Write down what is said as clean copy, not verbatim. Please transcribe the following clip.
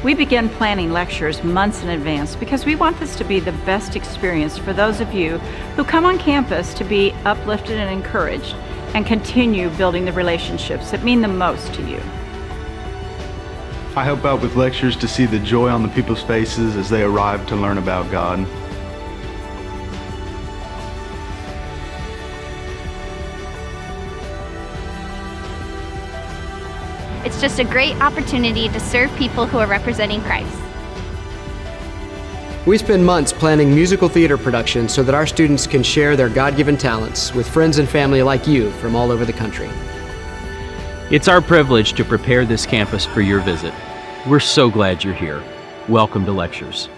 We begin planning lectures months in advance because we want this to be the best experience for those of you who come on campus to be uplifted and encouraged and continue building the relationships that mean the most to you. I help out with lectures to see the joy on the people's faces as they arrive to learn about God. It's just a great opportunity to serve people who are representing Christ. We spend months planning musical theater productions so that our students can share their God-given talents with friends and family like you from all over the country. It's our privilege to prepare this campus for your visit. We're so glad you're here. Welcome to Lectures.